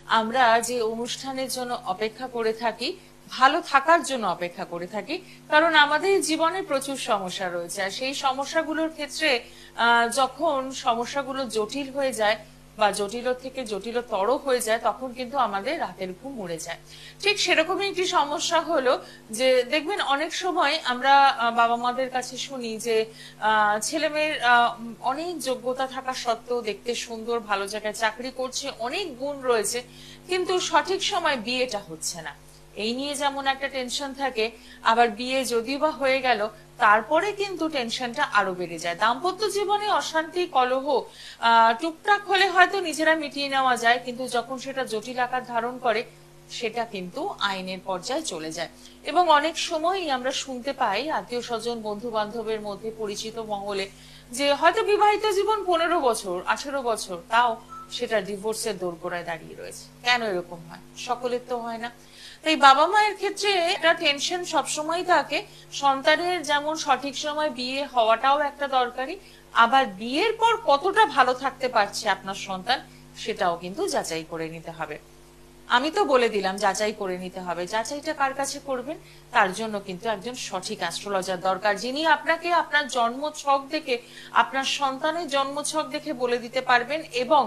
আমরা যে অনুষ্ঠানের জন্য অপেক্ষা করে থাকি, ভালো থাকার জন্য অপেক্ষা করে থাকি, কারণ আমাদের জীবনে প্রচুর সমস্যা রয়েছে। আর সেই সমস্যাগুলোর ক্ষেত্রে যখন সমস্যাগুলো জটিল হয়ে যায় বা জটিল থেকে জটিলতর হয়ে যায়, তখন কিন্তু আমাদের রাতের ঘুম উড়ে যায়। ঠিক সেরকমই একটি সমস্যা হলো যে দেখবেন অনেক সময় আমরা বাবা মাদের কাছে শুনি যে ছেলে মেয়ের অনেক যোগ্যতা থাকা সত্ত্বেও দেখতে সুন্দর, ভালো জায়গায় চাকরি করছে, অনেক গুণ রয়েছে, কিন্তু সঠিক সময় বিয়েটা হচ্ছে না। এই নিয়ে যেমন একটা টেনশন থাকে, আবার বিয়ে যদিও বা হয়ে গেল তারপরে কিন্তু টেনশনটা আরো বেড়ে যায়। দাম্পত্য জীবনে অশান্তি কলহ টুকটাক হলে হয়তো নিজেরা মিটিয়ে নেওয়া যায়, কিন্তু যখন সেটা জটিল আকার ধারণ করে সেটা কিন্তু আইনের পর্যায়ে চলে যায়। এবং অনেক সময়ই আমরা শুনতে পাই আত্মীয় স্বজন, বন্ধু বান্ধবের মধ্যে, পরিচিত মহলে, যে হয়তো বিবাহিত জীবন 15 বছর 18 বছর, তাও সেটা ডিভোর্সের দোরগোড়ায় দাঁড়িয়ে রয়েছে। কেন এরকম হয়? সকলের তো হয় না। তাই বাবা মায়ের ক্ষেত্রে একটা টেনশন সবসময় থাকে। সন্তানের যেমন সঠিক সময় বিয়ে হওয়াটাও একটা দরকারি, আবার বিয়ের পর কতটা ভালো থাকতে পারছে আপনার সন্তান সেটাও কিন্তু যাচাই করে নিতে হবে। আমি তো বলে দিলাম যাচাই করে নিতে হবে। যাচাইটা কার কাছে করবেন? তার জন্য কিন্তু একজন সঠিক অ্যাস্ট্রোলজার দরকার, যিনি আপনাকে আপনার জন্ম ছক দেখে, আপনার সন্তানের জন্ম ছক দেখে বলে দিতে পারবেন, এবং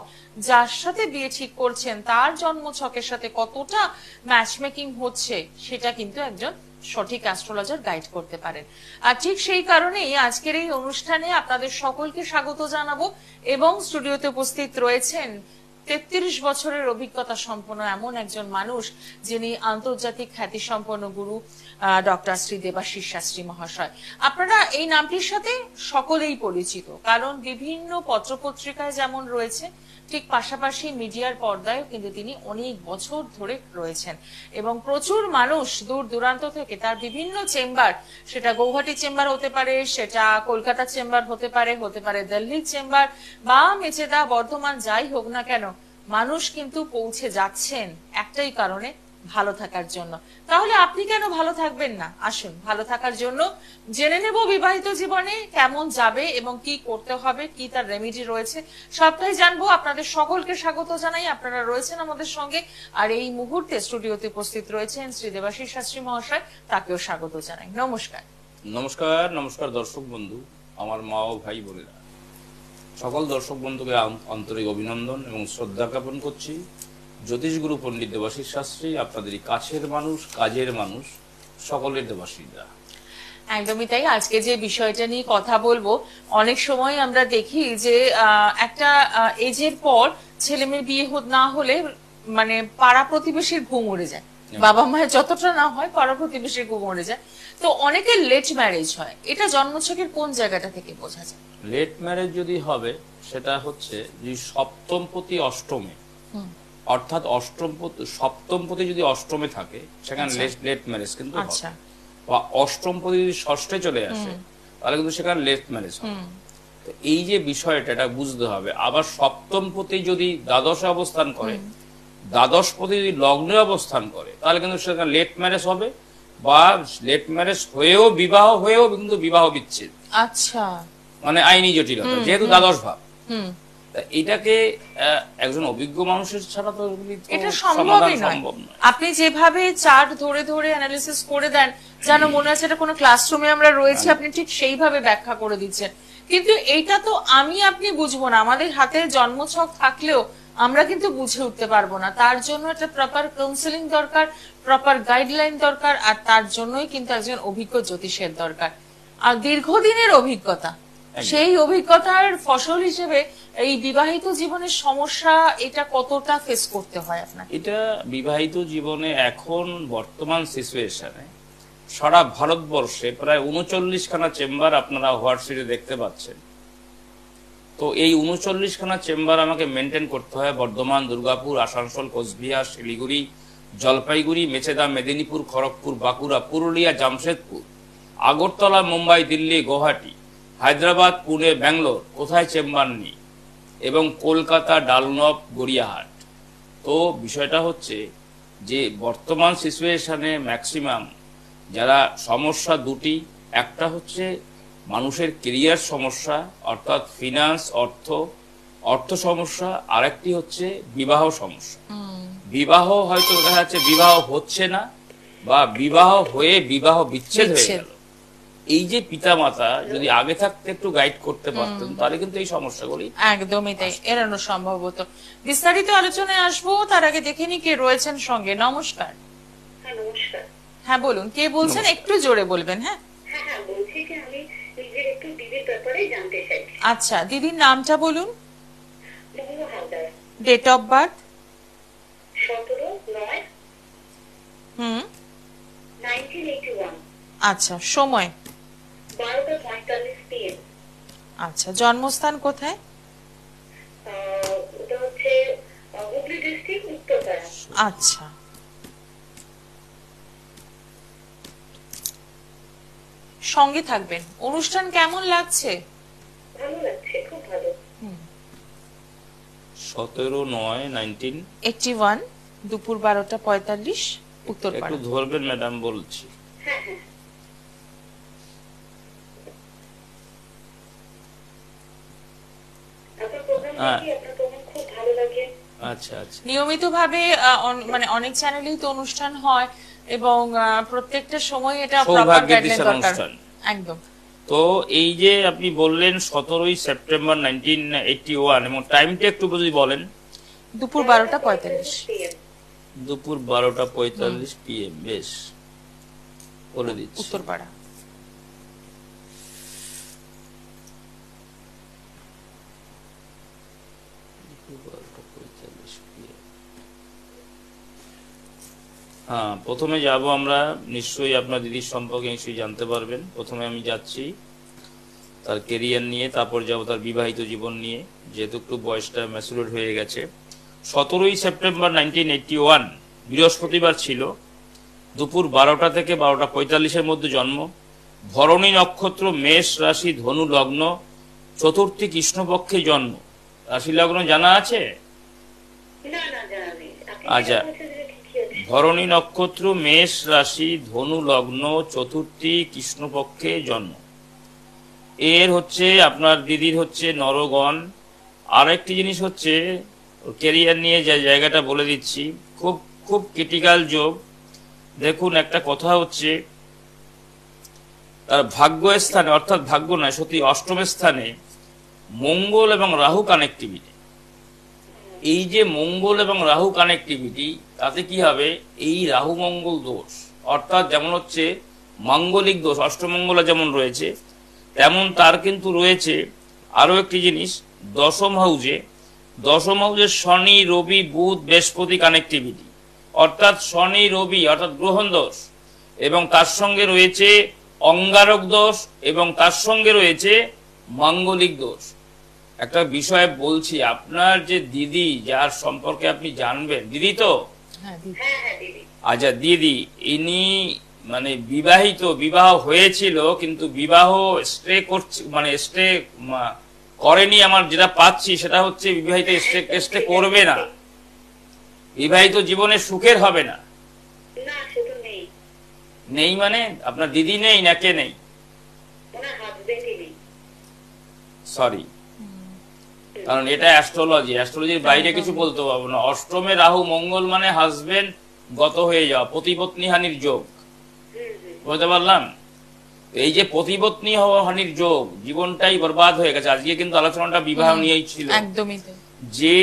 যার সাথে বিয়ে ঠিক করছেন তার জন্ম ছকের সাথে কতটা ম্যাচ মেকিং হচ্ছে সেটা কিন্তু একজন সঠিক অ্যাস্ট্রোলজার গাইড করতে পারেন। আর ঠিক সেই কারণেই আজকের এই অনুষ্ঠানে আপনাদের সকলকে স্বাগত জানাবো। এবং স্টুডিওতে উপস্থিত রয়েছেন 33 বছরের অভিজ্ঞতা সম্পন্ন এমন একজন মানুষ, যিনি আন্তর্জাতিক খ্যাতি সম্পন্ন গুরু ডক্টর শ্রী দেবাশিস শাস্ত্রী মহাশয়। আপনারা এই নামটির সাথে সকলেই পরিচিত, কারণ বিভিন্ন পত্রপত্রিকায় যেমন রয়েছে, ঠিক পাশাপাশি মিডিয়ার পর্দায় কিন্তু তিনি অনেক বছর ধরে রয়েছেন। এবং প্রচুর মানুষ দূর দূরান্ত থেকে তার বিভিন্ন চেম্বার, সেটা গৌহাটি চেম্বার হতে পারে, সেটা কলকাতা চেম্বার হতে পারে, হতে পারে দিল্লির চেম্বার বা মেচেদা, বর্ধমান, যাই হোক না কেন, মানুষ কিন্তু পৌঁছে যাচ্ছেন একটাই কারণে, ভালো থাকার জন্য। তাহলে আপনি কেন ভালো থাকবেন না? আসুন, ভালো থাকার জন্য জেনে নেব বিবাহিত জীবনে কেমন যাবে এবং কি করতে হবে, কি তার রেমেডি রয়েছে, সবটাই জানবো। আপনাদের সকলকে স্বাগত জানাই, আপনারা রয়েছেন আমাদের সঙ্গে। আর এই মুহূর্তে স্টুডিওতে উপস্থিত রয়েছেন শ্রী দেবাশিস শাস্ত্রী মহাশয়, তাকেও স্বাগত জানাই। নমস্কার। নমস্কার। নমস্কার দর্শক বন্ধু, আমার মা ও ভাই বোনেরা, সকল দর্শক বন্ধুকে আন্তরিক অভিনন্দন এবং শ্রদ্ধা জ্ঞাপন করছি। জ্যোতিষগুরু পণ্ডিত দেবাশিস শাস্ত্রী, আপনাদেরই কাছের মানুষ, কাজের মানুষ, সকলের দেবাশিসরা। একদমই তাই। আজকে যে বিষয়টা নিয়ে কথা বলবো, অনেক সময় আমরা দেখি যে একটা এজের পর ছেলে মেয়ে বিয়ে না হলে মানে পাড়া প্রতিবেশীর ঘুম উড়ে যায়, বাবা মায়ের যতটা না হয় পাড়া প্রতিবেশীর ঘুম উড়ে যায়। তো অনেকের লেট ম্যারেজ হয়, এটা জন্মছকের কোন জায়গাটা থেকে বোঝা যায়? লেট ম্যারেজ যদি হবে, সেটা হচ্ছে যে সপ্তমপতি অষ্টমে, অর্থাৎ সপ্তমপতি যদি অষ্টমে থাকে সেখানে লেট ম্যারেজ কিন্তু হবে। বা অষ্টমপতি যদি ষষ্ঠে চলে আসে তাহলে কিন্তু সেখানে লেট ম্যারেজ হবে। তো এই যে বিষয়টা, এটা বুঝতে হবে। আবার সপ্তমপতি যদি দ্বাদশে অবস্থান করে, দ্বাদশপতি যদি লগ্নে অবস্থান করে, তাহলে কিন্তু সেখানে লেট ম্যারেজ হবে, বা লেট ম্যারেজ হয়েও বিবাহ হয়েও কিন্তু বিবাহ বিচ্ছেদ। আচ্ছা, মানে আইনি জটিলতা, যেহেতু দ্বাদশ ভাব। এটাকে একজন অভিজ্ঞ মানুষের ছাড়া তো এটা সম্ভবই নয়। আপনি যেভাবে চার্ট ধরে ধরে অ্যানালিসিস করে দেন, যেন মনে হচ্ছে এটা কোনো ক্লাসরুমে আমরা রয়েছি, আপনি ঠিক সেইভাবে ব্যাখ্যা করে দিচ্ছেন। কিন্তু এইটা তো আপনি বুঝবো না। আমাদের হাতে জন্মছক থাকলেও আমরা কিন্তু বুঝে উঠতে পারবো না। তার জন্য একটা প্রপার কাউন্সেলিং দরকার, প্রপার গাইডলাইন দরকার, আর তার জন্যই কিন্তু একজন অভিজ্ঞ জ্যোতিষের দরকার, আর দীর্ঘদিনের অভিজ্ঞতা। সেই অভিজ্ঞতার ফসল হিসেবে এই বিবাহিত জীবনের সমস্যা, এটা কতটা ফেস করতে হয় আপনার? এটা বিবাহিত জীবনে এখন বর্তমান সিচুয়েশনে সারা ভারতবর্ষে প্রায় 39খানা চেম্বার আপনারা হোয়াটসঅ্যাপে দেখতে পাচ্ছেন। তো এই 39খানা চেম্বার আমাকে মেনটেন করতে হয় বর্ধমান, দুর্গাপুর, আসানসোল, কোচবিহার, শিলিগুড়ি, জলপাইগুড়ি, মেচেদা, মেদিনীপুর, খড়গপুর, বাঁকুড়া, পুরুলিয়া, জামশেদপুর, আগরতলা, মুম্বাই, দিল্লি, গুয়াহাটি, হায়দ্রাবাদ, পুনে, ব্যাঙ্গালোর, কোথায় চেম্বার নেই, এবং কলকাতা, ডালনব, গড়িয়াহাট। তো বিষয়টা হচ্ছে যে বর্তমান সিচুয়েশনে ম্যাক্সিমাম যারা সমস্যা দুটি, একটা হচ্ছে মানুষের কেরিয়ার সমস্যা, অর্থাৎ ফিনান্স, অর্থ সমস্যা, আরেকটি হচ্ছে বিবাহ সমস্যা। বিবাহ হয়তো দেখা যাচ্ছে বিবাহ হচ্ছে না, বা বিবাহ হয়ে বিবাহ বিচ্ছেদ হয়ে গেল। এই যে পিতামাতা যদি আগে থাকতে একটু গাইড করতে পারতেন, তাহলে কিন্তু এই সমস্যাগুলি একদমই তাই এড়ানো সম্ভব হতো। বিস্তারিত আলোচনায় আসবো, তার আগে দেখে নি কে রয়েছেন সঙ্গে। নমস্কার। হ্যাঁ নমস্কার। হ্যাঁ বলুন, কে বলছেন? একটু জোরে বলবেন। হ্যাঁ হ্যাঁ হ্যাঁ বলছি যে আমি নিজের একটু দিদির ব্যাপারে জানতে চাইছি। আচ্ছা, দিদির নামটা বলুন। Mahua Haldar. Date of birth? 17/9/1981। আচ্ছা, সময়? 12:45 PM। আচ্ছা, জন্মস্থান কোথায়? ওটা হচ্ছে হুগলি ডিস্ট্রিক্ট, উত্তরপাড়া। আচ্ছা, সঙ্গে থাকবেন। অনুষ্ঠান কেমন লাগছে? ভালো লাগছে, খুব ভালো। 17/9/19। দুপুর 12:45 উত্তরপাড়া। একটু ধরবেন ম্যাডাম, বলছি। হ্যাঁ হ্যাঁ। আপনার প্রোগ্রাম দেখি, আপনার প্রোগ্রাম খুব ভালো লাগে। আচ্ছা আচ্ছা। নিয়মিতভাবে মানে অনেক চ্যানেলেই তো অনুষ্ঠান হয়, এবং প্রত্যেকটা সময় এটা প্রপার সৌভাগ্যের গাইডলাইন দিশার দরকার। অনুষ্ঠান। একদম। তো এই যে আপনি বললেন 17 সেপ্টেম্বর 1981, এবং টাইমটা একটু যদি বলেন। দুপুর 12:45 PM। দুপুর 12:45 PM। বেশ, বলে দিচ্ছি। উত্তরপাড়া। হ্যাঁ, প্রথমে যাব আমরা, নিশ্চয়ই আপনার দিদির সম্পর্কে নিশ্চয়ই জানতে পারবেন। প্রথমে আমি যাচ্ছি তার কেরিয়ার নিয়ে, তারপর যাব তার বিবাহিত জীবন নিয়ে, যেহেতু একটু বয়সটা ম্যাচুরেট হয়ে গেছে। 17 সেপ্টেম্বর 1981 বৃহস্পতিবার ছিল। দুপুর 12টা থেকে 12:45 মধ্যে জন্ম। ভরণী নক্ষত্র, মেষ রাশি, ধনু লগ্ন, চতুর্থী কৃষ্ণপক্ষে জন্ম। রাশি লগ্ন জানা আছে? না না জানা নেই। আপনি আচ্ছা। যেটা বলছেন সেটা ঠিকই আছে। ভরণী নক্ষত্র, মেষ রাশি, ধনু লগ্ন, চতুর্থী কৃষ্ণপক্ষে জন্ম। এর হচ্ছে আপনার দিদির হচ্ছে নরগণ। আর একটি জিনিস হচ্ছে ক্যারিয়ার নিয়ে যে জায়গাটা বলে দিচ্ছি, খুব খুব ক্রিটিক্যাল যোগ। দেখুন, একটা কথা হচ্ছে তার ভাগ্য স্থানে, অর্থাৎ ভাগ্য নয় সত্যি অষ্টম স্থানে মঙ্গল এবং রাহু কানেক্টিভিটি। এই যে মঙ্গল এবং রাহু কানেক্টিভিটি, তাতে কি হবে, এই রাহু মঙ্গল দোষ, অর্থাৎ যেমন হচ্ছে মাঙ্গলিক দোষ অষ্টমঙ্গলা যেমন রয়েছে, তেমন তার কিন্তু রয়েছে আরো একটি জিনিস দশম হাউজে। দশম হাউজে শনি, রবি, বুধ, বৃহস্পতি কানেক্টিভিটি, অর্থাৎ শনি রবি অর্থাৎ গ্রহণ দোষ, এবং তার সঙ্গে রয়েছে অঙ্গারক দোষ, এবং তার সঙ্গে রয়েছে মাঙ্গলিক দোষ। একটা বিষয় বলছি, আপনার যে দিদি, যার সম্পর্কে আপনি জানবেন, দিদি তো? হ্যাঁ দিদি। হ্যাঁ হ্যাঁ দিদি। আচ্ছা দিদি, ইনি মানে বিবাহিত, বিবাহ হয়েছিল কিন্তু বিবাহ স্টে করছে, মানে স্টে করেনি। আমার যেটা পাচ্ছি সেটা হচ্ছে বিবাহিত স্টে করবে না, বিবাহিত জীবনে সুখের হবে না। না শুধু নেই, নেই মানে আপনার দিদি নেই না কে নেই? ওনার হাজবেন্ডই নেই। সরি, কারণ এটা অ্যাস্ট্রোলজির বাইরে কিছু বলতে পারবো না। অষ্টমে রাহু মঙ্গল মানে হাজবেন্ড গত হয়ে যাওয়া, পতিপত্নী হানির যোগ। বুঝতে পারলাম? এই যে পতিপত্নী হানির যোগ, জীবনটাই বরবাদ হয়ে গেছে। আজকে কিন্তু আলোচনাটা বিবাহ নিয়েই ছিল। একদমই তাই। যে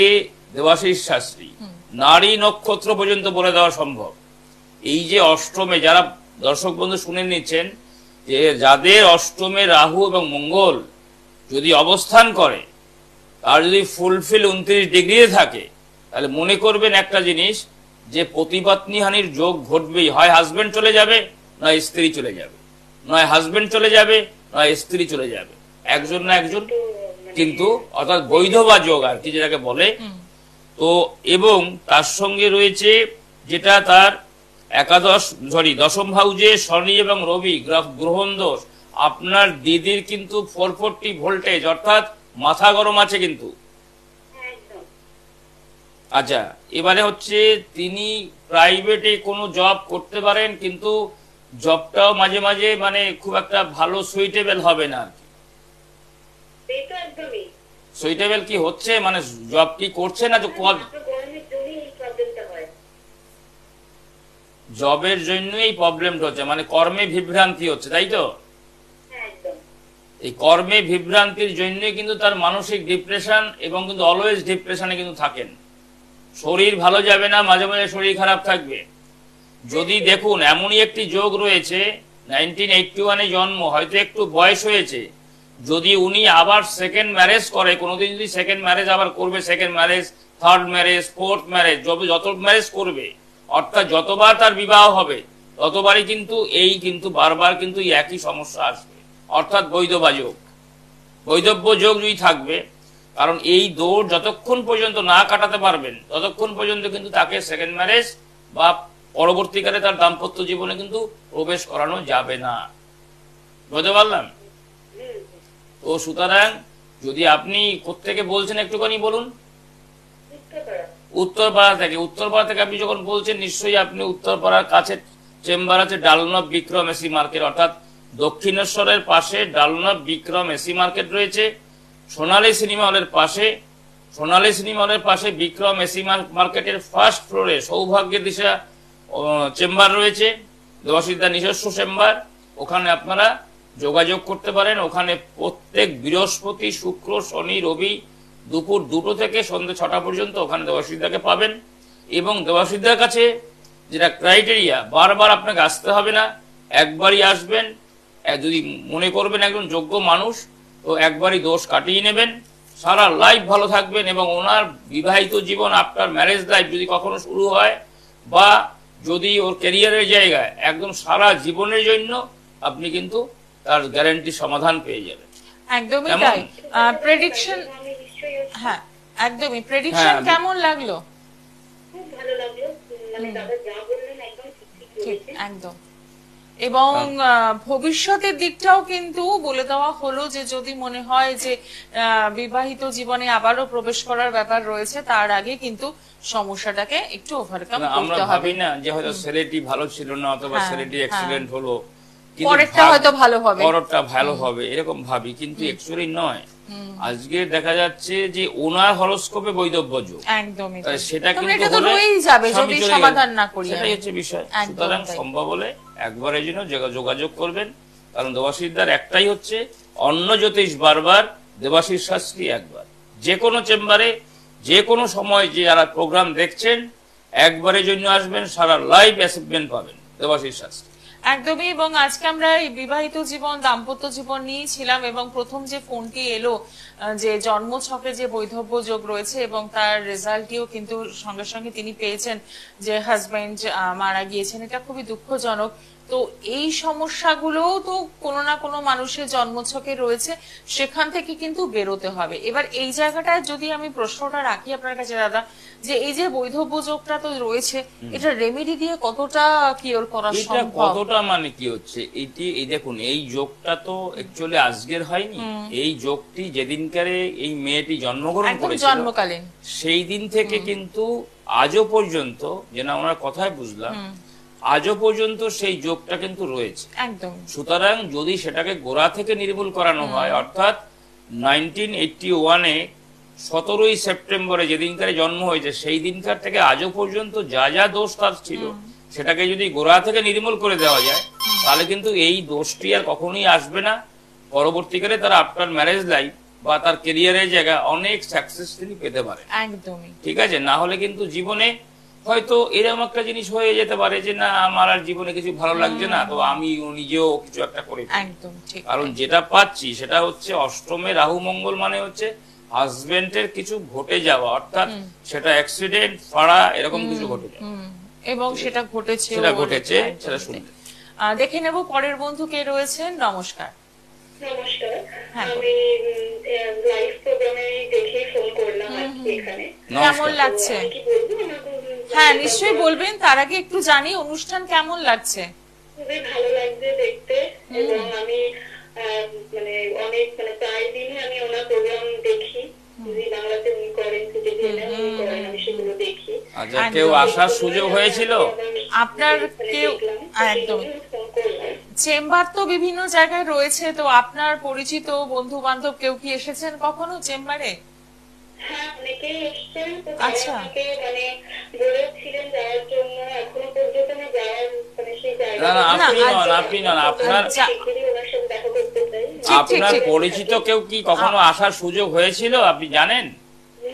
দেবাশিস শাস্ত্রী নারী নক্ষত্র পর্যন্ত বলে দেওয়া সম্ভব। এই যে অষ্টমে, যারা দর্শক বন্ধু শুনে নিচ্ছেন, যে যাদের অষ্টমে রাহু এবং মঙ্গল যদি অবস্থান করে, আর যদি ফুলফিল 29 ডিগ্রিতে থাকে, তাহলে মনে করবেন একটা জিনিস, যে পতিপত্নী হানির যোগ ঘটবেই। হয় হাজবেন্ড চলে যাবে, নয় স্ত্রী চলে যাবে, নয় হাজবেন্ড চলে যাবে, নয় স্ত্রী চলে যাবে, একজন না একজন কিন্তু, অর্থাৎ বৈধবা যোগ আর কি যেটাকে বলে। তো এবং তার সঙ্গে রয়েছে যেটা তার দশম হাউজে শনি এবং রবি গ্রহণ দোষ। আপনার দিদির কিন্তু 440 ভোল্টেজ, অর্থাৎ মাথা গরম আছে কিন্তু। একদম। আচ্ছা, এবারে হচ্ছে তিনি প্রাইভেটে কোনো জব করতে পারেন, কিন্তু জবটাও মাঝে মাঝে মানে খুব একটা ভালো সুইটেবল হবে না আর কি। এই তো একদমই। সুইটেবল কি হচ্ছে, মানে জব কি করছে না, তো গরমের জন্যই এই প্রবলেমটা হয়। জবের জন্য এই প্রবলেমটা হচ্ছে, মানে কর্মে বিভ্রান্তি হচ্ছে, তাই তো? হ্যাঁ, একদম। এই কর্মে বিভ্রান্তির জন্য কিন্তু তার মানসিক ডিপ্রেশন, এবং কিন্তু অলওয়েজ ডিপ্রেশনে কিন্তু থাকেন। শরীর ভালো যাবে না, মাঝে মাঝে শরীর খারাপ থাকবে। যদি দেখুন এমনই একটি যোগ রয়েছে, 1981-এ জন্ম, হয়তো একটু বয়স হয়েছে, যদি উনি আবার সেকেন্ড ম্যারেজ করে, কোনোদিন যদি সেকেন্ড ম্যারেজ আবার করবে, second marriage, third marriage, fourth marriage, যত ম্যারেজ করবে, অর্থাৎ যতবার তার বিবাহ হবে ততবারই কিন্তু বারবার কিন্তু এই একই সমস্যা আসবে, অর্থাৎ বৈধব্য যোগ যদি থাকবে। কারণ এই দৌড় যতক্ষণ পর্যন্ত না কাটাতে পারবেন ততক্ষণ পর্যন্ত কিন্তু তাকে সেকেন্ড ম্যারেজ বা পরবর্তীকালে তার দাম্পত্য জীবনে কিন্তু প্রবেশ করানো যাবে না। বুঝতে পারলাম? তো সুতরাং যদি আপনি কোত্থেকে বলছেন একটুখানি বলুন। উত্তরপাড়া থেকে আপনি যখন বলছেন, নিশ্চয়ই আপনি উত্তরপাড়ার কাছে চেম্বার আছে ডালনব বিক্রম এসি মার্কেট, অর্থাৎ দক্ষিণেশ্বরের পাশে ডালনব বিক্রম এসি মার্কেট রয়েছে। সোনালী সিনেমা হলের পাশে বিক্রম এসি মার্কেটের ফার্স্ট ফ্লোরে সৌভাগ্যের দিশা চেম্বার রয়েছে, দেবাশিসদার নিজস্ব চেম্বার। ওখানে আপনারা যোগাযোগ করতে পারেন। ওখানে প্রত্যেক বৃহস্পতি, শুক্র, শনি, রবি দুপুর 2টো থেকে সন্ধ্যে 6টা পর্যন্ত ওখানে দেবাশিসদাকে পাবেন। এবং দেবাশিসদার কাছে যেটা ক্রাইটেরিয়া, বারবার আপনাকে আসতে হবে না, একবারই আসবেন। যদি মনে করবেন একজন যোগ্য মানুষ, তো একবারই দোষ কাটিয়ে নেবেন, সারা লাইফ ভালো থাকবেন। এবং ওনার বিবাহিত জীবন, আপনার ম্যারেজ লাইফ যদি কখনো শুরু হয়, বা যদি ওর ক্যারিয়ারের জায়গায়, একদম সারা জীবনের জন্য আপনি কিন্তু তার গ্যারান্টি সমাধান পেয়ে যাবেন। একদমই তাই। প্রেডিকশন, হ্যাঁ একদমই, প্রেডিকশন কেমন লাগলো? খুব ভালো লাগলো, মানে দাদা যা বললেন একদম ঠিক একদম। এবং ভবিষ্যতের দিকটাও কিন্তু বলে দেওয়া হলো, যে যদি মনে হয় যে বিবাহিত জীবনে আবারও প্রবেশ করার ব্যাপার রয়েছে, তার আগে কিন্তু সমস্যাটাকে একটু ওভারকাম করতে হবে। আমরা ভাবি না যে হয়তো ছেলেটি ভালো ছিল না, অথবা ছেলেটি অ্যাক্সিডেন্ট হলো, পরেরটা হয়তো ভালো হবে এরকম ভাবি, কিন্তু অ্যাকচুয়ালি নয়। আজকে দেখা যাচ্ছে যে ওনার হরোস্কোপে বৈধব্য যোগ, একদমই সেটা কিন্তু রয়েই যাবে যদি সমাধান না করি, সেটাই হচ্ছে বিষয়। সুতরাং সম্ভব হলে একবারের জন্য যোগাযোগ করবেন। কারণ দেবাশিসদার একটাই হচ্ছে অন্য জ্যোতিষ বারবার, দেবাশিস শাস্ত্রী একবার। যে কোনো চেম্বারে, যে কোনো সময় যে যারা প্রোগ্রাম দেখছেন, একবারের জন্য আসবেন, সারা লাইফ অ্যাসিভমেন্ট পাবেন দেবাশিস শাস্ত্রী। একদমই। এবং আজকে আমরা এই বিবাহিত জীবন, দাম্পত্য জীবন নিয়েছিলাম, এবং প্রথম যে ফোনটি এলো, যে জন্মছকে যে বৈধব্য যোগ রয়েছে, এবং তার রেজাল্টটিও কিন্তু সঙ্গে সঙ্গে তিনি পেয়েছেন যে হাজবেন্ড মারা গিয়েছেন। এটা খুবই দুঃখজনক। তো এই সমস্যাগুলো তো কোনো না কোনো মানুষের জন্মছকে রয়েছে, সেখান থেকে কিন্তু বেরোতে হবে। এবার এই জায়গাটায় যদি আমি প্রশ্নটা রাখি আপনার কাছে দাদা, যে এই যে বৈধব্য যোগটা তো রয়েছে, এটা রেমেডি দিয়ে কতটা কিওর করা সম্ভব? কতটা মানে কি হচ্ছে, এই দেখুন, এই যোগটা তো অ্যাকচুয়ালি আজকের হয়নি। এই যোগটি যেদিনকারে এই মেয়েটি জন্মগ্রহণ করেছিল, জন্মকালীন, সেই দিন থেকে কিন্তু আজও পর্যন্ত, যেটা ওনার কথায় বুঝলাম, আজও পর্যন্ত সেই যোগটা কিন্তু রয়েছে। একদম। সুতরাং যদি সেটাকে গোড়া থেকে নির্মূল করানো হয়, অর্থাৎ 1981-এ 17ই সেপ্টেম্বরে যেদিনকারে জন্ম হয়েছে, সেই দিনকার থেকে আজও পর্যন্ত যা যা দোষ তার ছিল, সেটাকে যদি গোড়া থেকে নির্মূল করে দেওয়া যায়, তাহলে কিন্তু এই দোষটি আর কখনোই আসবে না। পরবর্তীকালে তার আফটার ম্যারেজ লাইফ বা তার ক্যারিয়ারের জায়গা অনেক সাকসেস তিনি পেতে পারে। একদমই ঠিক আছে। না হলে কিন্তু জীবনে হয়তো এরকম একটা জিনিস হয়ে যেতে পারে যে না, আমার আর জীবনে কিছু ভালো লাগছে না, তো আমি নিজেও কিছু একটা করি। একদম ঠিক। কারণ যেটা পাচ্ছি সেটা হচ্ছে অষ্টমে রাহু মঙ্গল, মানে হচ্ছে হাজবেন্ডের কিছু ঘটে যাওয়া, অর্থাৎ সেটা অ্যাক্সিডেন্ট, ফাড়া, এরকম কিছু ঘটে যাওয়া, এবং সেটা ঘটেছে, সেটা শুনতে। দেখে নেব পরের বন্ধু কে রয়েছেন। নমস্কার। নমস্কার, আমি লাইভ প্রোগ্রামে দেখে ফোন করলাম এখানে। কেমন লাগছে? হ্যাঁ নিশ্চয়ই বলবেন। তার আগে একটু জানি অনুষ্ঠান কেমন লাগছে? খুবই ভালো লাগছে দেখতে, এবং আমি মানে অনেক, মানে প্রায় দিনই আমি ওনার প্রোগ্রাম দেখি, যদি বাংলাতে উনি করেন, উনি করেন, আমি সেগুলো দেখি। আচ্ছা, কেউ আসার সুযোগ হয়েছিল আপনার? কেউ? একদম। চেম্বার তো বিভিন্ন জায়গায় রয়েছে, তো আপনার পরিচিত বন্ধু বান্ধব কেউ কি এসেছেন কখনো চেম্বারে? হ্যাঁ, অনেকেই এসেছেন। আচ্ছা। মানে বলেছিলেন যাওয়ার জন্য, এখনো পর্যন্ত না যাওয়ার না না, আপনি না, নন, আপনি নন, আপনার শিগগিরই ওনার সাথে দেখা করতে চাই। আপনার ঠিক। পরিচিত কেউ কি কখনো আসার সুযোগ হয়েছিল আপনি জানেন?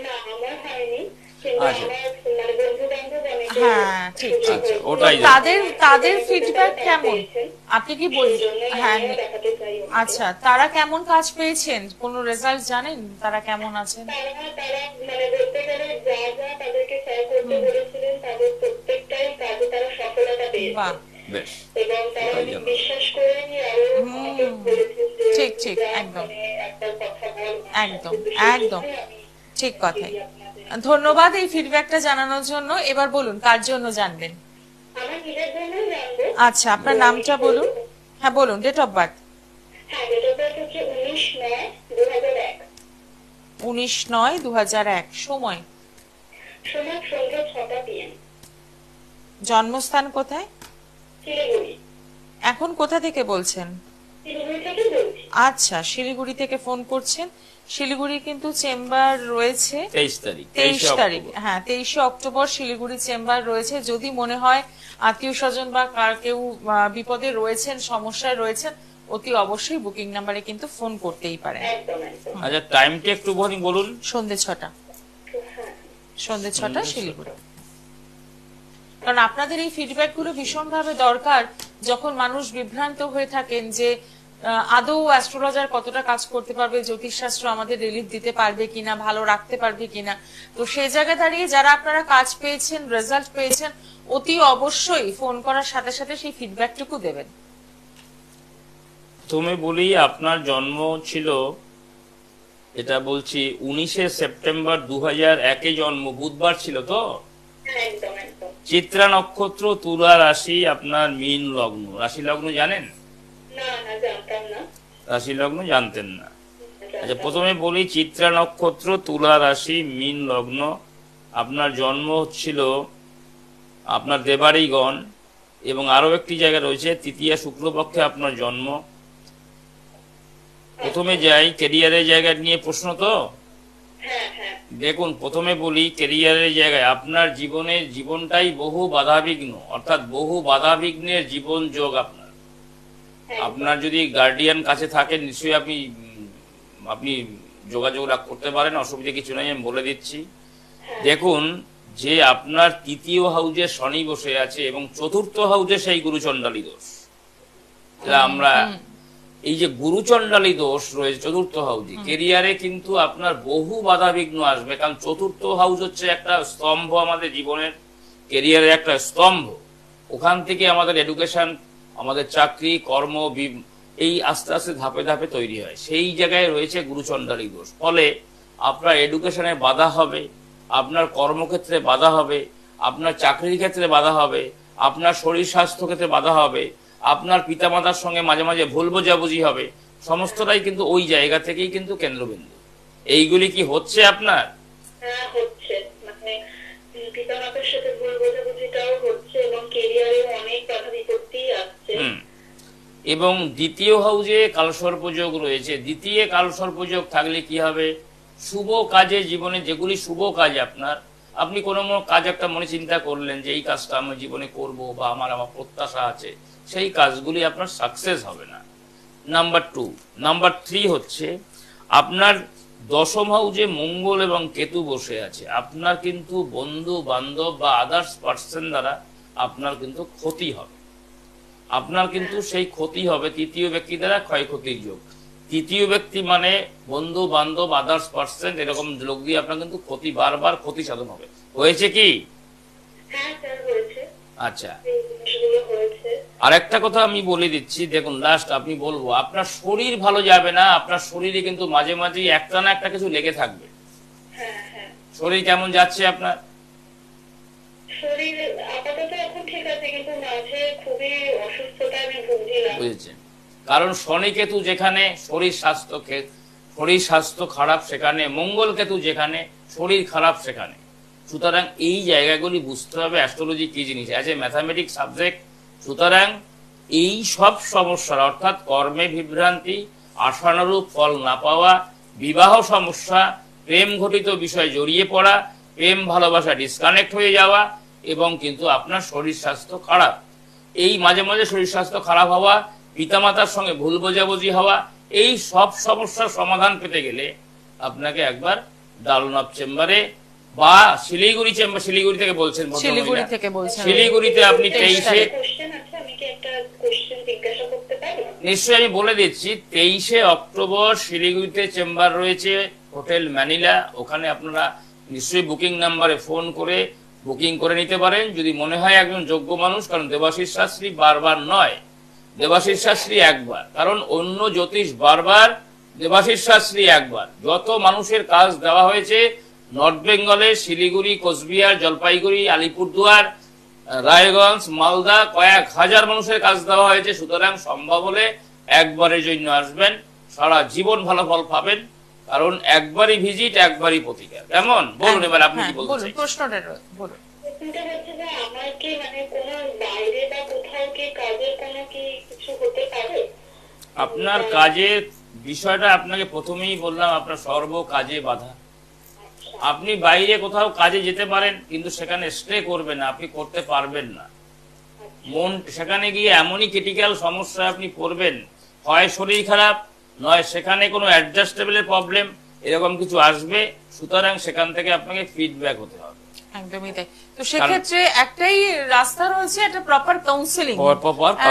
না, আমার হয়নি, কিন্তু আচ্ছা। আমার মানে বন্ধু বান্ধব অনেকে হ্যাঁ, ঠিক, সুযোগ আচ্ছা, হয়েছে। ওটাই তো জানি। তাদের ফিডব্যাক কেমন? আপনি কি সেই বলছেন? জন্যই হ্যাঁ, আমিও দেখাতে চাই ওনাকে। আচ্ছা, তারা কেমন কাজ পেয়েছেন? কোনো রেজাল্ট জানেন তারা কেমন আছেন? তারা মানে বলতে গেলে যা যা তাদেরকে শেয়ার করতে বলেছিলেন তাদের প্রত্যেকটাই কাজে তারা সফলতা বাহ, পেয়েছে, বেশ, এবং তারা ওটাই অনেক জানো। বিশ্বাস করে আরো আমাকে বলেছেন যে ঠিক, যা একদম। মানে একটা কথা বল, একদম, কিন্তু সেই একদম। জন্যই আমি ঠিক কথাই। আপনাদের ধন্যবাদ এই ফিডব্যাকটা জানানোর জন্য। এবার বলুন কার জন্য জানবেন? আমার নিজের জন্যই জানবো। আচ্ছা, আপনার নামটা বলুন। হ্যাঁ, বলুন, ডেট অফ বার্থ। হ্যাঁ, ডেট অফ বার্থ হচ্ছে 19/9/2001, 19/9/2001। সময়? সময় সন্ধ্যা 6টা PM, জন্মস্থান কোথায়? শিলিগুড়ি। এখন কোথা থেকে বলছেন? শিলিগুড়ি থেকে বলছি। আচ্ছা, শিলিগুড়ি থেকে ফোন করছেন। শিলিগুড়ি কিন্তু চেম্বার রয়েছে 23 তারিখ, 23 তারিখ। অক্টোবর। হ্যাঁ, 23 অক্টোবর শিলিগুড়ি চেম্বার রয়েছে। যদি মনে হয় আত্মীয় স্বজন বা কার কেউ বিপদে রয়েছেন, সমস্যায় রয়েছেন, অতি অবশ্যই বুকিং নাম্বারে কিন্তু ফোন করতেই পারেন। একদম একদম। আচ্ছা, টাইমটা একটু বলুন। সন্ধ্যে 6টা, হ্যাঁ, সন্ধ্যে 6টা শিলিগুড়ি। কারণ আপনাদের এই ফিডব্যাক গুলো ভীষণভাবে দরকার, যখন মানুষ বিভ্রান্ত হয়ে থাকেন যে আদৌ অ্যাস্ট্রোলজার কতটা কাজ করতে পারবে, জ্যোতিষশাস্ত্র আমাদের রিলিফ দিতে পারবে কিনা, ভালো রাখতে পারবে কিনা। তো সেই জায়গায় দাঁড়িয়ে যারা আপনারা কাজ পেয়েছেন, রেজাল্ট পেয়েছেন, অতি অবশ্যই ফোন করার সাথে সাথে সেই ফিডব্যাকটুকু দেবেন। তুমি বলি আপনার জন্ম ছিল, এটা বলছি 19শে সেপ্টেম্বর 2001-এ জন্ম, বুধবার ছিল তো? হ্যাঁ, একদম একদম। চিত্রা নক্ষত্র, তুলা রাশি, আপনার মীন লগ্ন। রাশি লগ্ন জানেন? না না, জানতাম না। রাশি লগ্ন জানতেন না? আচ্ছা, প্রথমে বলি চিত্রা নক্ষত্র, তুলা রাশি, মীন লগ্ন। আপনার জন্ম হচ্ছিল আপনার দেবাড়িগণ, এবং আরো একটি জায়গা রয়েছে তৃতীয়া শুক্লপক্ষে আপনার জন্ম। প্রথমে যাই ক্যারিয়ারের জায়গা নিয়ে প্রশ্ন তো। হ্যাঁ হ্যাঁ, দেখুন, প্রথমে বলি ক্যারিয়ারের জায়গায় আপনার জীবনটাই বহু বাধাবিঘ্ন, অর্থাৎ বহু বাধাবিঘ্নের জীবন যোগ আপনার। আপনার যদি গার্ডিয়ান কাছে থাকেন, নিশ্চয়ই আপনি যোগাযোগ করতে পারেন, অসুবিধা কিছু নেই, আমি বলে দিচ্ছি। দেখুন, যে আপনার তৃতীয় হাউজে শনি বসে আছে এবং চতুর্থ হাউজে সেই গুরুচণ্ডালী দোষ। আমরা এই যে গুরুচণ্ডালী দোষ রয়েছে চতুর্থ হাউজে, কেরিয়ারে কিন্তু আপনার বহু বাধাবিঘ্ন আসবে। কারণ চতুর্থ হাউস হচ্ছে একটা স্তম্ভ, আমাদের জীবনের কেরিয়ারের একটা স্তম্ভ। ওখান থেকে আমাদের এডুকেশন, আমাদের চাকরি, কর্ম, এই আস্তে আস্তে ধাপে ধাপে তৈরি হয়। সেই জায়গায় রয়েছে গুরুচণ্ডালী দোষ। ফলে আপনার এডুকেশনে বাধা হবে, আপনার কর্মক্ষেত্রে বাধা হবে, আপনার চাকরির ক্ষেত্রে বাধা হবে, আপনার শরীর স্বাস্থ্য ক্ষেত্রে বাধা হবে, আপনার পিতামাতার সঙ্গে মাঝে মাঝে ভুল বোঝাবুঝি হবে। সমস্তটাই কিন্তু ওই জায়গা থেকেই কিন্তু কেন্দ্রবিন্দু। এইগুলি কি হচ্ছে আপনার? হ্যাঁ হচ্ছে, মানে পিতামাতার সাথে ভুল বোঝাবুঝিটাও হচ্ছে, এবং ক্যারিয়ারে অনেক বাধা বিপত্তি আসছে। এবং দ্বিতীয় হাউজে কালসর্পযোগ রয়েছে। দ্বিতীয় কালসর্পযোগ থাকলে কি হবে? শুভ কাজে, জীবনে যেগুলি শুভ কাজ আপনার, আপনি কোনো কাজ একটা মনে চিন্তা করলেন যে এই কাজটা আমি জীবনে করব বা আমার প্রত্যাশা আছে, সেই কাজগুলি আপনার সাকসেস হবে না। নাম্বার 2। নাম্বার 3 হচ্ছে আপনার দশম হাউজে মঙ্গল এবং কেতু বসে আছে। আপনার কিন্তু বন্ধু বান্ধব বা আদার্স পার্সন দ্বারা আপনার কিন্তু ক্ষতি হবে। আপনার কিন্তু সেই ক্ষতি হবে তৃতীয় ব্যক্তি দ্বারা, ক্ষয়ক্ষতির যোগ। তৃতীয় ব্যক্তি মানে বন্ধু বান্ধব, আদার্স পার্সন, এরকম লোক দিয়ে আপনার কিন্তু ক্ষতি, বারবার ক্ষতি সাধন হবে। হয়েছে কি? হ্যাঁ স্যার, হয়েছে। আচ্ছা, এই জিনিসগুলো হয়েছে। আর একটা কথা আমি বলে দিচ্ছি, দেখুন লাস্ট আপনি বলবো, আপনার শরীর ভালো যাবে না। আপনার শরীরে কিন্তু মাঝে মাঝে একটা না একটা কিছু লেগে থাকবে। হ্যাঁ হ্যাঁ, শরীর কেমন যাচ্ছে আপনার? শরীর আপাতত এখন ঠিক আছে, কিন্তু মাঝে খুবই অসুস্থতা আমি ভুগছিলাম। বুঝেছেন? কারণ শনি কেতু যেখানে শরীর স্বাস্থ্য খারাপ সেখানে, মঙ্গল কেতু যেখানে শরীর খারাপ সেখানে। সুতরাং এই জায়গাগুলি বুঝতে হবে অ্যাস্ট্রোলজি কি জিনিস, অ্যাজ এ ম্যাথামেটিক্স সাবজেক্ট। সুতরাং এই সব সমস্যার, অর্থাৎ কর্মে বিভ্রান্তি, আশানুরূপ ফল না পাওয়া, বিবাহ সমস্যা, প্রেম ঘটিত বিষয় জড়িয়ে পড়া, প্রেম ভালোবাসা ডিসকানেক্ট হয়ে যাওয়া, এবং কিন্তু আপনার শরীর স্বাস্থ্য খারাপ, এই মাঝে মাঝে শরীর স্বাস্থ্য খারাপ হওয়া, পিতামাতার সঙ্গে ভুল বোঝাবুঝি হওয়া, এই সব সমস্যার সমাধান পেতে গেলে আপনাকে একবার ডালনব চেম্বারে বা শিলিগুড়ি চেম্বার, শিলিগুড়ি থেকে বলছেন, শিলিগুড়ি থেকে বলছেন, শিলিগুড়িতে আপনি 23-এ, কোশ্চেন আছে, আমি কি একটা কোশ্চেন জিজ্ঞাসা করতে পারি? নিশ্চয়ই আমি বলে দিচ্ছি, 23শে অক্টোবর শিলিগুড়িতে চেম্বার রয়েছে, হোটেল ম্যানিলা। ওখানে আপনারা নিশ্চয়ই বুকিং নাম্বারে ফোন করে বুকিং করে নিতে পারেন যদি মনে হয় একজন যোগ্য মানুষ। কারণ দেবাশিস শাস্ত্রী বারবার নয়, দেবাশিস শাস্ত্রী একবার। কারণ অন্য জ্যোতিষ বারবার, দেবাশিস শাস্ত্রী একবার। যত মানুষের কাজ দেওয়া হয়েছে নর্থ বেঙ্গলে, শিলিগুড়ি, কোচবিহার, জলপাইগুড়ি, আলিপুরদুয়ার, রায়গঞ্জ, মালদা, কয়েক হাজার মানুষের কাজ দেওয়া হয়েছে। সুতরাং সম্ভব হলে একবারের জন্য আসবেন, সারা জীবন ভালো ফল পাবেন। কারণ একবারই ভিজিট, একবারই প্রতিকার। কেমন বলুন, এবার আপনি কি বলতে চাইছেন? প্রশ্নটা বলুন। প্রশ্নটা হচ্ছে যে আমার কি মানে কোনো বাইরে বা কোথাও কি কাজের কোনো কি কিছু হতে পারে? আপনার কাজের বিষয়টা আপনাকে প্রথমেই বললাম, আপনার সর্ব কাজে বাধা। আপনি বাইরে কোথাও কাজে যেতে পারেন, কিন্তু সেখানে স্টে করবেন না, আপনি করতে পারবেন না। মন সেখানে গিয়ে এমনই ক্রিটিক্যাল সমস্যায় আপনি পড়বেন, হয় শরীর খারাপ, নয় সেখানে কোনো অ্যাডজাস্টেবলের প্রবলেম, এরকম কিছু আসবে। সুতরাং সেখান থেকে আপনাকে ফিডব্যাক হতে হবে। একদমই তাই। তো সেক্ষেত্রে একটাই রাস্তা রয়েছে, একটা প্রপার কাউন্সিলিং।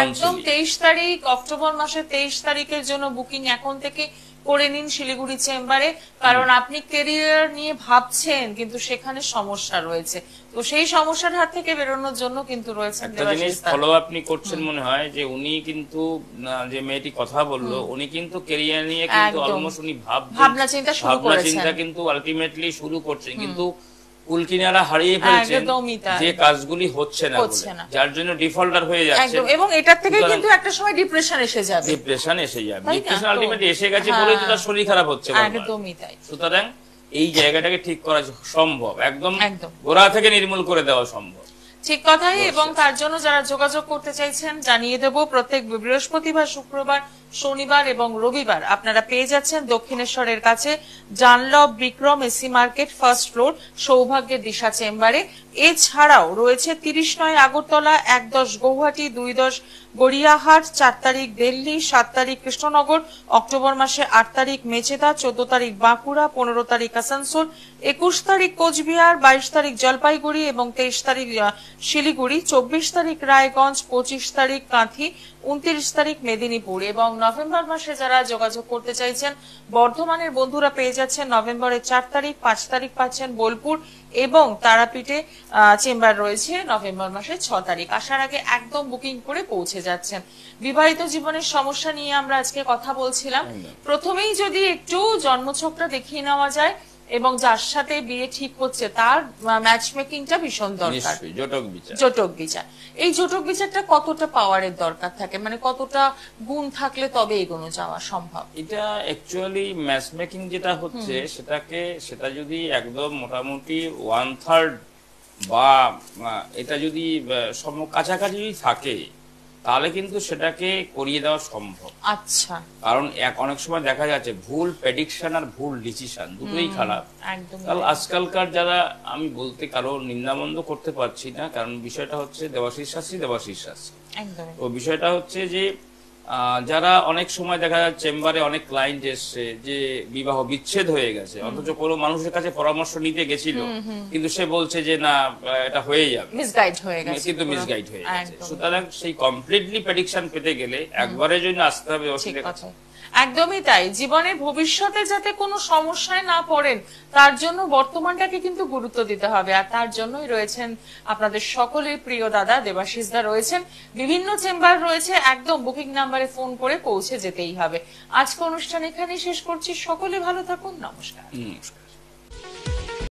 একদম 23 তারিখ, অক্টোবর মাসের 23 তারিখের জন্য বুকিং এখন থেকে করে নিন শিলিগুড়ি চেম্বারে। কারণ আপনি ক্যারিয়ার নিয়ে ভাবছেন, কিন্তু সেখানে সমস্যা রয়েছে। তো সেই সমস্যার হাত থেকে বেরোনোর জন্য কিন্তু রয়েছে একটা জিনিস ফলো আপনি করছেন মনে হয়, যে উনি কিন্তু, যে মেয়েটি কথা বললো, উনি কিন্তু ক্যারিয়ার নিয়ে কিন্তু অলমোস্ট উনি ভাবনা চিন্তা কিন্তু আলটিমেটলি শুরু করছেন, কিন্তু কুলকিনারা হারিয়ে ফেলছেন যে কাজগুলি হচ্ছে না, যার জন্য ডিফল্টার হয়ে যাচ্ছে। এবং এটার থেকে কিন্তু একটা সময় ডিপ্রেশন এসে যাবে, ডিপ্রেশন আলটিমেটলি এসে গেছে বলেই তো তার শরীর খারাপ হচ্ছে। একদমই তাই। সুতরাং এই জায়গাটাকে ঠিক করা সম্ভব, একদম গোড়া থেকে নির্মূল করে দেওয়া সম্ভব। ঠিক কথাই। এবং তার জন্য যারা যোগাযোগ করতে চাইছেন জানিয়ে দেব, প্রত্যেক বৃহস্পতিবার, শুক্রবার, শনিবার এবং রবিবার আপনারা পেয়ে যাচ্ছেন দক্ষিণেশ্বরের কাছে Dunlop Bikram AC market, first floor, সৌভাগ্যের দিশা চেম্বারে। এছাড়াও রয়েছে 30 আগরতলা, 1-10 গৌহাটি, 2-10 গড়িয়াহাট, 4 তারিখ দিল্লি, 7 তারিখ কৃষ্ণনগর, অক্টোবর মাসে 8 তারিখ মেচেদা, 14 তারিখ বাঁকুড়া, 15 তারিখ আসানসোল, 21 তারিখ কোচবিহার, 22 তারিখ জলপাইগুড়ি এবং 23 তারিখ শিলিগুড়ি, 24 তারিখ রায়গঞ্জ, 25 তারিখ কাঁথি, 29 তারিখ মেদিনীপুর। এবং নভেম্বর মাসে যারা যোগাযোগ করতে চাইছেন, বর্ধমানের বন্ধুরা পেয়ে যাচ্ছেন নভেম্বরের 4 তারিখ, 5 তারিখ পাচ্ছেন বোলপুর এবং তারাপীঠে চেম্বার রয়েছে নভেম্বর মাসের 6 তারিখ। আসার আগে একদম বুকিং করে পৌঁছে যাচ্ছেন। বিবাহিত জীবনের সমস্যা নিয়ে আমরা আজকে কথা বলছিলাম। প্রথমেই যদি একটু জন্মছকটা দেখিয়ে নেওয়া যায় এবং যার সাথে বিয়ে ঠিক হচ্ছে তার ম্যাচ মেকিংটা ভীষণ দরকার। জটক বিচার, এই জটক বিচারটা কতটা পাওয়ারের দরকার থাকে, মানে কতটা গুণ থাকলে তবে এগোনো যাওয়া সম্ভব? এটা অ্যাকচুয়ালি ম্যাচ মেকিং যেটা হচ্ছে, সেটা যদি একদম মোটামুটি 1/3 বা এটা যদি কাছাকাছি থাকে, তাহলে কিন্তু সেটাকে করিয়ে দেওয়া সম্ভব। আচ্ছা। কারণ অনেক সময় দেখা যাচ্ছে ভুল প্রেডিকশন আর ভুল ডিসিশন দুটোই খারাপ। কারণ আজকালকার যারা, আমি বলতে কারো নিন্দামন্দ করতে পারছি না, কারণ বিষয়টা হচ্ছে দেবাশিস শাস্ত্রী। তো বিষয়টা হচ্ছে যে যারা অনেক সময় দেখা যাচ্ছে চেম্বারে অনেক ক্লায়েন্ট এসছে যে বিবাহ বিচ্ছেদ হয়ে গেছে, অথচ কোনো মানুষের কাছে পরামর্শ নিতে গেছিল, কিন্তু সে বলছে যে না এটা হয়ে যাবে, কিন্তু মিসগাইড হয়ে গেছে। সুতরাং সেই কমপ্লিটলি প্রেডিকশন পেতে গেলে একবারের জন্য আসতে হবে। একদমই তাই। জীবনে ভবিষ্যতে যাতে কোনো সমস্যায় না পড়েন, তার জন্য বর্তমানটাকে কিন্তু গুরুত্ব দিতে হবে। আর তার জন্যই রয়েছেন আপনাদের সকলের প্রিয় দাদা দেবাশিস দা রয়েছেন। বিভিন্ন চেম্বার রয়েছে, একদম বুকিং নাম্বারে ফোন করে পৌঁছে যেতেই হবে। আজকে অনুষ্ঠান এখানেই শেষ করছি। সকলে ভালো থাকুন। নমস্কার।